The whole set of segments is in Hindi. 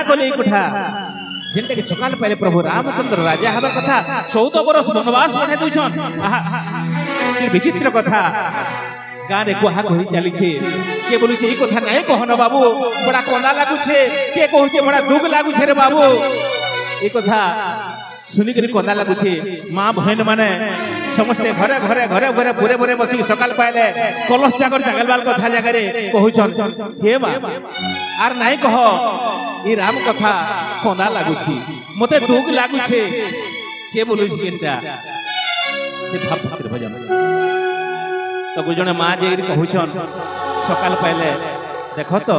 कले कथा जेनटा कि सकाल पहले प्रभु रामचंद्र राजा हबर कथा 14 बरस वनवास पठे दुछन कि विचित्र कथा गाने कोहा कहि चली छे के बोलु छे ई कथा नै कहन बाबू बड़ा कोंदा लागु छे के कहू छे बड़ा दुख लागु छे रे बाबू ई कथा सुनी करी कोंदा लागु छे मां बहन माने समस्ते घरे घरे घरे घरे पूरे पूरे बसी सकाल पाइले कलश जागर जागलवाल कथा जगह रे कहू छन हे मां आर नाही कह ई राम कथा कोंदा लागु छी मते दुख लागु छे के बोलु छी एटा से भाव भाव भजन तो गुजने माँ जे कहूछन सकाल पहले देख तो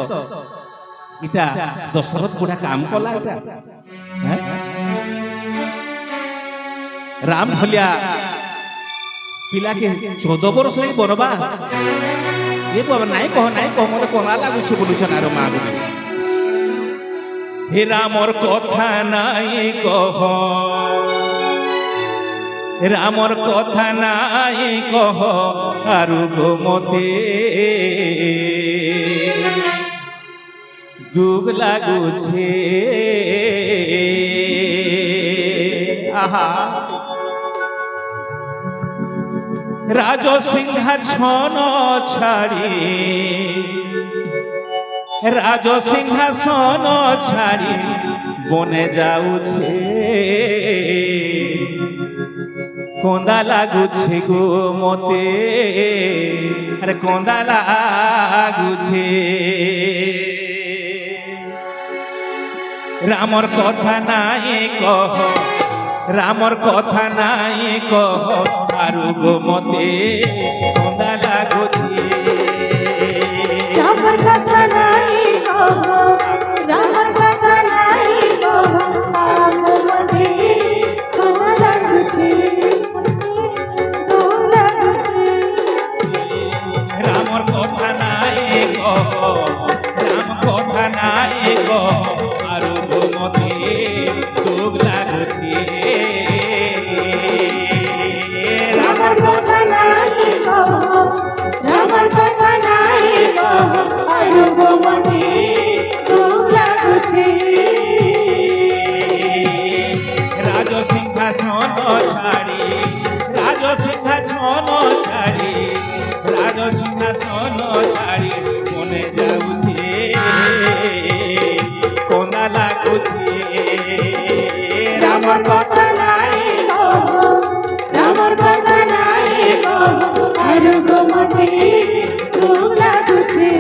इटा दशरथ बुढ़ा काम कला इटा राम भलिया पिला के 14 बरस लगे बनवास ये तो नाई कह मते कोना लागु छी बोलुछन आरो माँ बोली हे रामर कथा नाई कह रामर कथा नाई कह आरु गो मते दुख लागु छे आहा राज सिंहासन छाड़ी राज सिंहासन छाड़ी बने जाऊ छे कोंदा लागु छे गो मते अरे कोंदा लागु छे रामर कथा नाई कह रामर कथा नाई कह आरु गो मते कोंदा लागु छे रामर कथा नाई कह रामर कथा नाई कह आरु मते कोंदा लागु छे रामर कथा नाई कह राम कथा नाई कह आरु गो मते दुख लागु छे रामर कथा नाई कह रामर कथा नाई कह आरु गो मते दुख लागु छे राज सिंहासन छाड़ी राज सिंहासन छाड़ी राज सिंहासन छाड़ी मने जाउछे कोंदा लागुछे रामर कथा नाई कह रामर कथा नाई कह आरु गो मते दुख लागु छे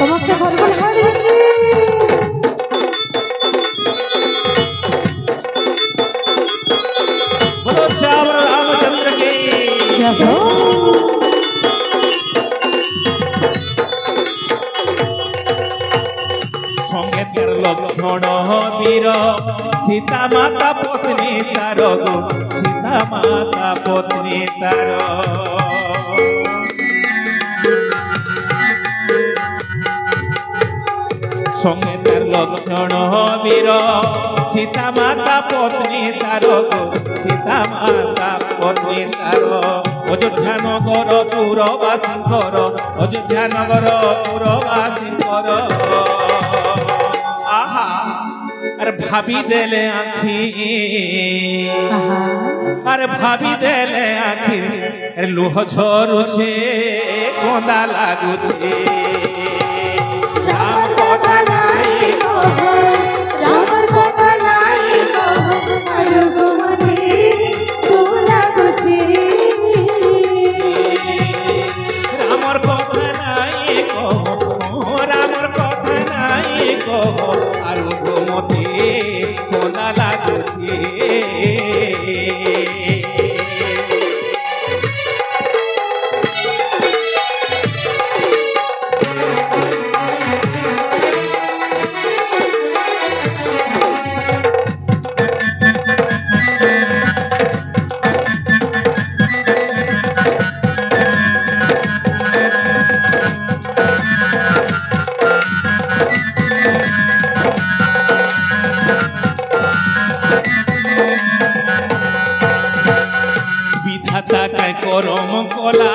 समस्त भरपूर हाड़ी बोलो श्याम रामचंद्र की जय हो संगे तेर लक्षण वीर सीता माता पत्नी तार गो सीता माता पत्नी तार संगे तेर लक्षण वीर सीता माता पत्नी तार गो सीता माता पत्नी तार अयोध्या नगर पुरवासींकर अयोध्या नगर पुरवासींकर आहा अरे भाभी देले आखी अरे भाभी देले आखी अरे लुह झरुछे कोंदा लागुछे रामर कथा नाई कह रामर कथा नाई कह आरु गो मते दुख लागु छे रामर कथा नाई कह रामर कथा नाई कह आरु गो मते कोंदा लागुछे করম কলা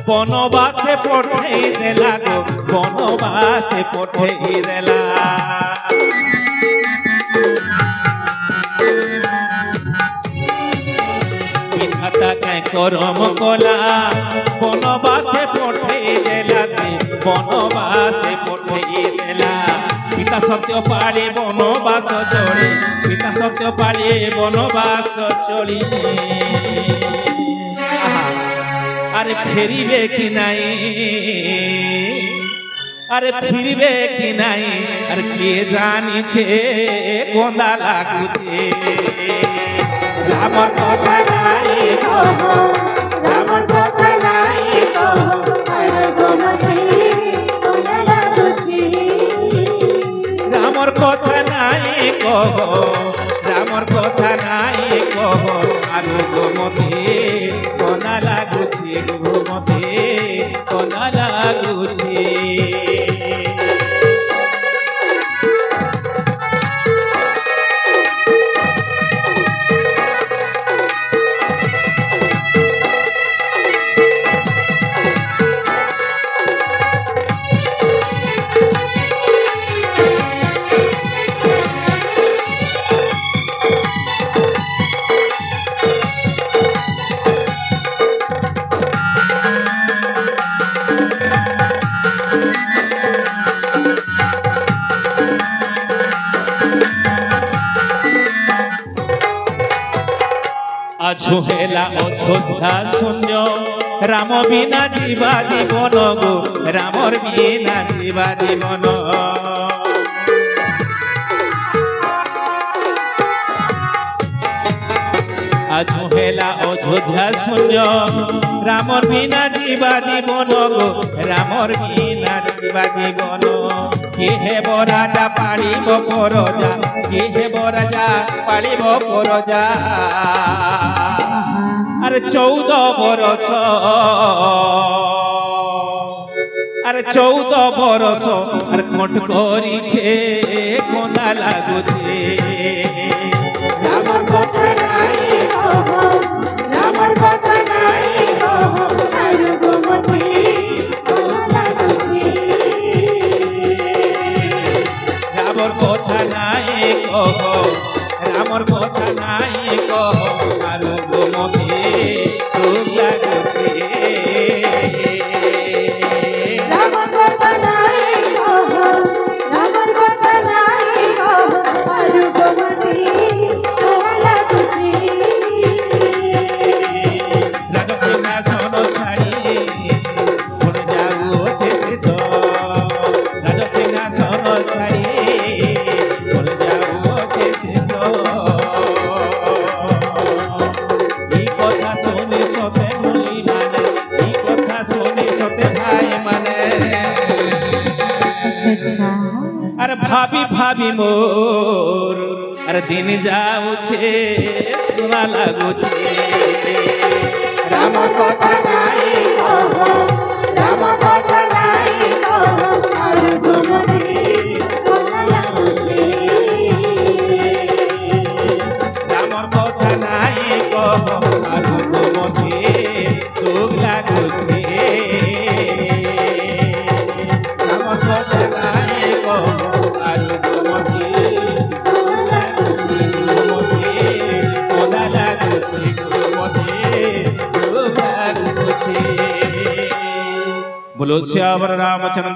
বনবাসে পঠাই দেলা গো বনবাসে পঠাই দেলা বিধাতা কে করম কলা বনবাসে পঠাই দেলা বনবাসে পঠাই দেলা পিতা সত্য পাড়ে বনবাস চলি পিতা সত্য পাড়ে বনবাস চলি আরে ফেরিবে কি নাই আরে ফিরবে কি নাই আর কে জানিছে কোন্দা লাগুছে রামর কথা নাই কহ রামর কথা নাই কহ আর গোমতি কোনা লাগুছি রামর কথা নাই কহ রামর কথা নাই কহ আর গোমতি কোনা লাগুছে গোমতি কোনা লাগুছে আজোহেলা অযোধ্যা শূন্য রাম বিনা জীবা জীবন গো রামর বিনা জীবা জীবন আজোহেলা অযোধ্যা শূন্য রামর বিনা জীবা জীবন গো রামর বিনা জীবা জীবন কে হেব রাজা পালিব পরজা কে হেব রাজা পালিব পরজা আরে 14 বরষ আরে 14 বরষ আর কোট করিছে কোনা লাগুছে রামর কথা নাই কহ রামর কথা নাই কহ আর গোমতি কোনা লাগুছি রামর কথা নাই কহ রামর কথা নাই কহ আর গোমতি রোগ লাগুছে রামর কথা নাই কহ রামর কথা নাই কহ আর গোমতি কোনা লাগুছি রাজসিংহাসন ছাড়ি কোন যাওছে তো রাজসিংহাসন ছাড়ি কোন যাওছে তো এই কথা শুনে সতে বলি মানে এই কথা শুনে সতে ভাই মানে আচ্ছা আচ্ছা আরে ভাবি ভাবি মোর আরে দিন যাওছে কোনা লাগুছে রামর কথা নাই কহ রামর কথা নাই কহ আর গোমতি কোনা লাগুছি রামর কথা নাই কহ আর গোমতি রোগ লাগুছে রামর কথা নাই কহ আর গোমতি কোনা লাগুছি গোমতি কোনা লাগুছে গোমতি রোগ লাগুছে बोलो श्यावर रामचंद्र